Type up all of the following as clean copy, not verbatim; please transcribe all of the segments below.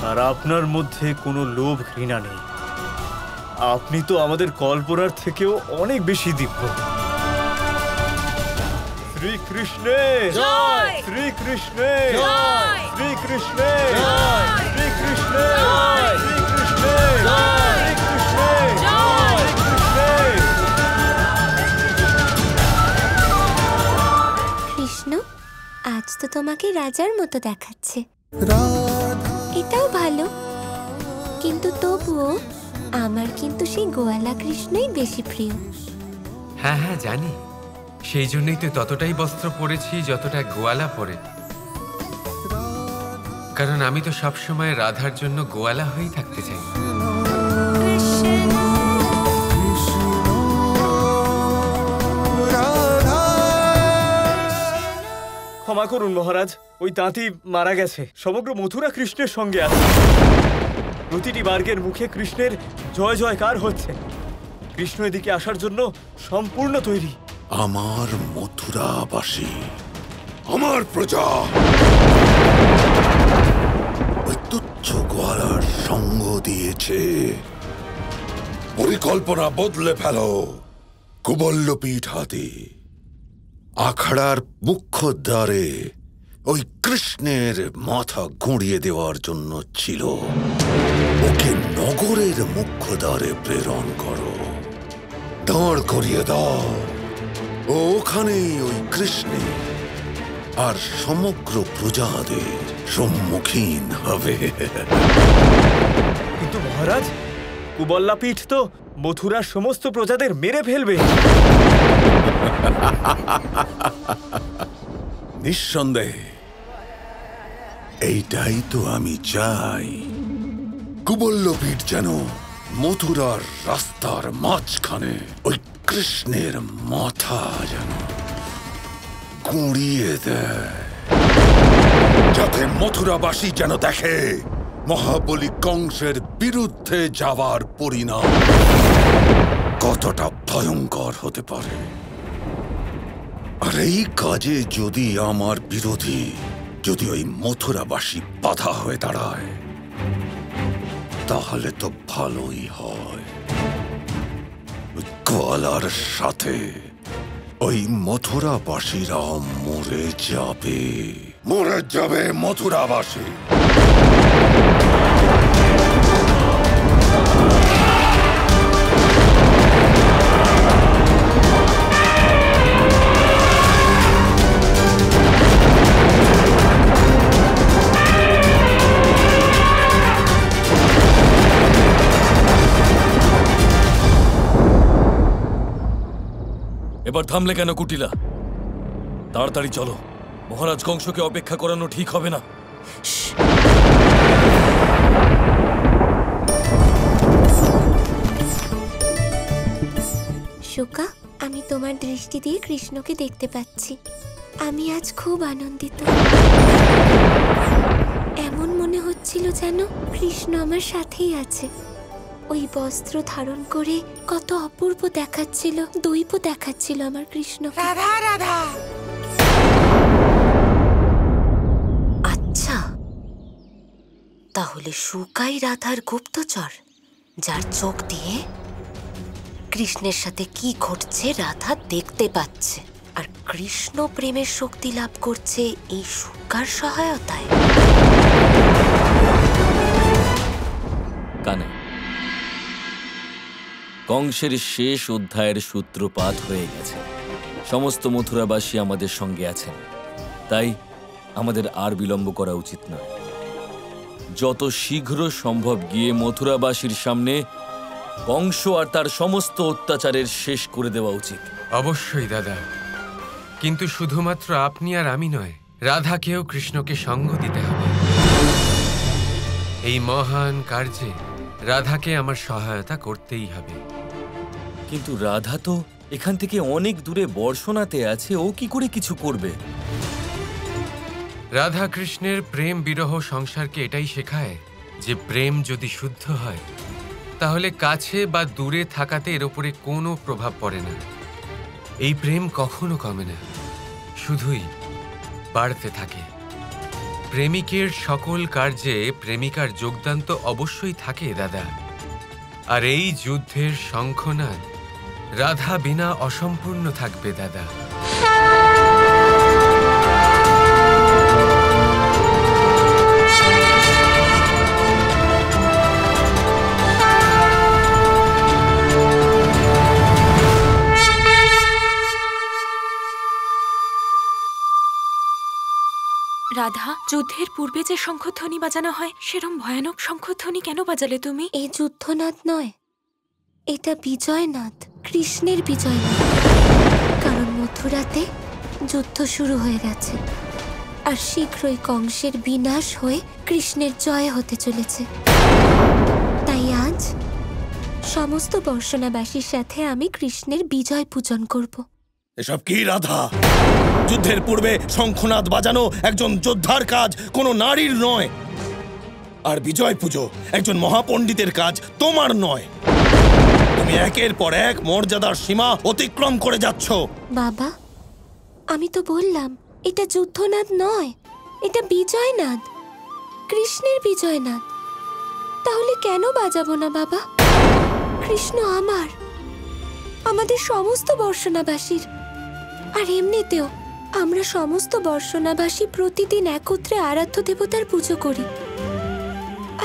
আর আপনার মধ্যে কোনো লোভ ঘৃণা নেই। আপনি তো আমাদের কল্পনার থেকেও অনেক বেশি দিব্য। শ্রীকৃষ্ণের জয়, শ্রীকৃষ্ণের জয়, শ্রীকৃষ্ণের জয়, শ্রীকৃষ্ণের জয়, শ্রীকৃষ্ণের জয়, শ্রীকৃষ্ণের জয়, শ্রীকৃষ্ণের। কৃষ্ণ, আজ তো তোমাকে রাজার মতো দেখাচ্ছে। এটাও ভালো, কিন্তু তবুও আমার কিন্তু সেই গোয়ালা কৃষ্ণই বেশি প্রিয়। হ্যাঁ হ্যাঁ জানি, সেই জন্যই তো ততটাই বস্ত্র পরেছি যতটা গোয়ালা পরে। কারণ আমি তো সবসময় রাধার জন্য গোয়ালা হয়েই থাকতে চাই। ক্ষমা করুন মহারাজ, ওই তাঁতি মারা গেছে। সমগ্র মথুরা কৃষ্ণের সঙ্গে আছে। প্রতিটি বার্গের মুখে কৃষ্ণের জয় জয়কার হচ্ছে। কৃষ্ণ এদিকে আসার জন্য সম্পূর্ণ তৈরি। আমার মথুরাবাসী, আমার প্রজা ওই তুচ্ছ গোয়ালার সঙ্গ দিয়েছে। পরিকল্পনা বদলে ফেলো। কুবল্লপীঠ হাতে আখড়ার মুখ্য দ্বারে ওই কৃষ্ণের মাথা গুঁড়িয়ে দেওয়ার জন্য ছিল। ওকে নগরের মুখ্য দ্বারে প্রেরণ করো, দাঁড় করিয়ে দাও। ওখানেই ওই কৃষ্ণে আর সমগ্র প্রজাদের সম্মুখীন হবে। কিন্তু মহারাজ, কুবল্লাপীঠ তো মথুরার সমস্ত প্রজাদের মেরে ফেলবে। নিঃসন্দেহে এইটাই তো আমি চাই। কুবল্লপীঠ যেন মথুরার রাস্তার মাঝখানে ওই কৃষ্ণের মাথা যেন গুঁড়িয়ে দেয়, যাতে মথুরাবাসী যেন দেখে মহাবলী কংসের বিরুদ্ধে যাওয়ার পরিণাম কতটা ভয়ঙ্কর হতে পারে। আর এই কাজে যদি আমার বিরোধী, যদি ওই মথুরাবাসী বাধা হয়ে দাঁড়ায়, তাহলে তো ভালোই হয়। গোয়ালার সাথে ওই মথুরাবাসীরা মরে যাবে, মরে যাবে মথুরাবাসী। এবার থামলে কেন কুটিলা? তাড়াতাড়ি চলো, মহারাজ কংসকে অপেক্ষা করানো ঠিক হবে না। শুকা, আমি তোমার দৃষ্টি দিয়ে কৃষ্ণকে দেখতে পাচ্ছি। আমি আজ খুব আনন্দিত। এমন মনে হচ্ছিল যেন কৃষ্ণ আমার সাথেই আছে। ওই বস্ত্র ধারণ করে কত অপূর্ব দেখাচ্ছিল, দৈব দেখাচ্ছিল আমার কৃষ্ণ। রাধা রাধা। আচ্ছা, তাহলে শুকাই রাধার গুপ্তচর, যার চোখ দিয়ে কৃষ্ণের সাথে কি ঘটছে রাধা দেখতে পাচ্ছে, আর কৃষ্ণ প্রেমের শক্তি লাভ করছে এই শুকার সহায়তায়। কানাই, কংসের শেষ অধ্যায়ের সূত্রপাত হয়ে গেছে। সমস্ত মথুরাবাসী আমাদের সঙ্গে আছেন, তাই আমাদের আর বিলম্ব করা উচিত নয়। যত শীঘ্র সম্ভব গিয়ে মথুরাবাসীর সামনে কংস আর তার সমস্ত অত্যাচারের শেষ করে দেওয়া উচিত। অবশ্যই দাদা, কিন্তু শুধুমাত্র আপনি আর আমি নয়, রাধাকেও কৃষ্ণকে সঙ্গ দিতে হবে। এই মহান কার্যে রাধাকে আমার সহায়তা করতেই হবে। কিন্তু রাধা তো এখান থেকে অনেক দূরে বর্ষণাতে আছে, ও কি করে কিছু করবে? রাধা কৃষ্ণের প্রেম বিরহ সংসারকে এটাই শেখায় যে প্রেম যদি শুদ্ধ হয় তাহলে কাছে বা দূরে থাকাতে এর উপরে কোনো প্রভাব পড়ে না। এই প্রেম কখনো কমে না, শুধুই বাড়তে থাকে। প্রেমিকের সকল কার্যে প্রেমিকার যোগদান তো অবশ্যই থাকে দাদা। আর এই যুদ্ধের শঙ্খনাদ রাধা বিনা অসম্পূর্ণ থাকবে দাদা। রাধা, যুদ্ধের পূর্বে যে শঙ্খধ্বনি বাজানো হয় সেরম ভয়ানক শঙ্খধ্বনি কেন বাজালে তুমি? এই যুদ্ধনাদ নয়, এটা বিজয়নাদ, কৃষ্ণের বিজয়নাদ। কারণ মথুরাতে যুদ্ধ শুরু হয়ে গেছে, আর শীঘ্রই কংসের বিনাশ হয়ে কৃষ্ণের জয় হতে চলেছে। তাই আজ সমস্ত বর্ষণাবাসীর সাথে আমি কৃষ্ণের বিজয় পূজন করব। এসব কি রাধা? যুদ্ধের পূর্বে শঙ্খনাদ বাজানো একজন যোদ্ধার কাজ, কোনো নারীর নয়। আর বিজয় পুজো একজন মহাপণ্ডিতের কাজ, তোমার নয়। তুমি একের পর এক মর্যাদার সীমা অতিক্রম করে যাচ্ছ। বাবা, আমি তো বললাম এটা যুদ্ধনাদ নয়, এটা বিজয়নাদ, কৃষ্ণের বিজয়নাদ। তাহলে কেন বাজাবো না বাবা? কৃষ্ণ আমার, আমাদের সমস্ত বর্ষণাবাসীর। আর এমনিতেও আমরা সমস্ত বর্ষণাবাসী প্রতিদিন একত্রে আরাধ্য দেবতার পুজো করি।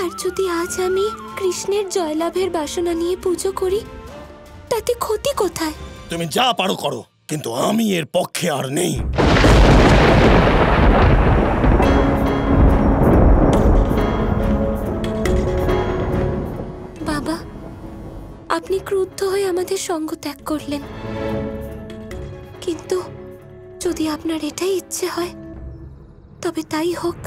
আর যদি আজ আমি কৃষ্ণের জয়লাভের বাসনা নিয়ে পুজো করি, তাতে ক্ষতি কোথায়? তুমি যা পারো করো, কিন্তু আমি এর পক্ষে আর নেই। বাবা, আপনি ক্রুদ্ধ হয়ে আমাদের সঙ্গ ত্যাগ করলেন, কিন্তু যদি আপনার এটাই ইচ্ছে হয় তবে তাই হোক।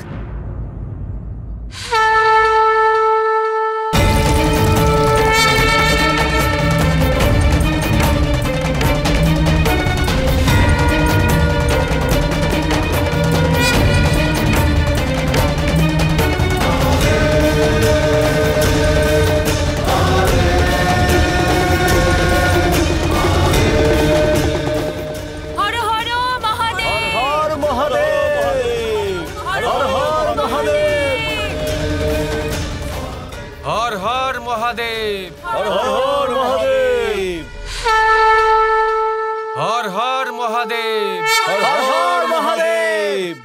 হর হর মহাদেব, হর হর মহাদেব, হর হর মহাদেব, হর হর মহাদেব।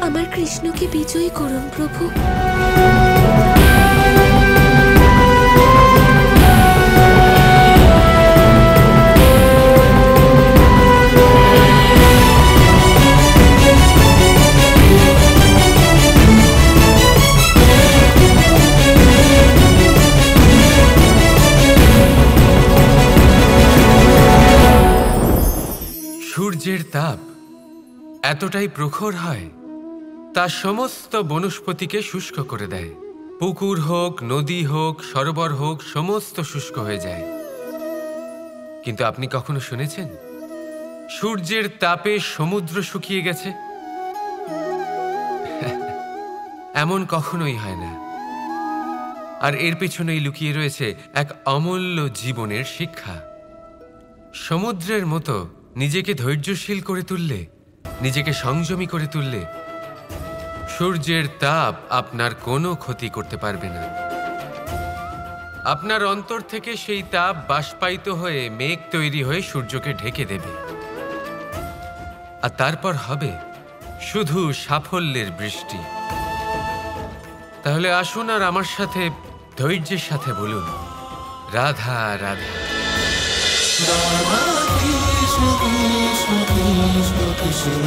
আমার কৃষ্ণকে বিজয়ী করুন প্রভু। সূর্যের তাপ এতটাই প্রখর হয় তা সমস্ত বনস্পতিকে শুষ্ক করে দেয়। পুকুর হোক, নদী হোক, সরোবর হোক, সমস্ত শুষ্ক হয়ে যায়। কিন্তু আপনি কখনো শুনেছেন সূর্যের তাপে সমুদ্র শুকিয়ে গেছে? এমন কখনোই হয় না। আর এর পেছনেই লুকিয়ে রয়েছে এক অমূল্য জীবনের শিক্ষা। সমুদ্রের মতো নিজেকে ধৈর্যশীল করে তুললে, নিজেকে সংযমী করে তুললে সূর্যের তাপ আপনার কোনো ক্ষতি করতে পারবে না। আপনার অন্তর থেকে সেই তাপ বাষ্পায়িত হয়ে মেঘ তৈরি হয়ে সূর্যকে ঢেকে দেবে, আর তারপর হবে শুধু সাফল্যের বৃষ্টি। তাহলে আসুন আর আমার সাথে ধৈর্যের সাথে বলুন, রাধা রাধা। Kৃষ্ণ কৃষ্ণ কৃষ্ণ কৃষ্ণ কৃষ্ণ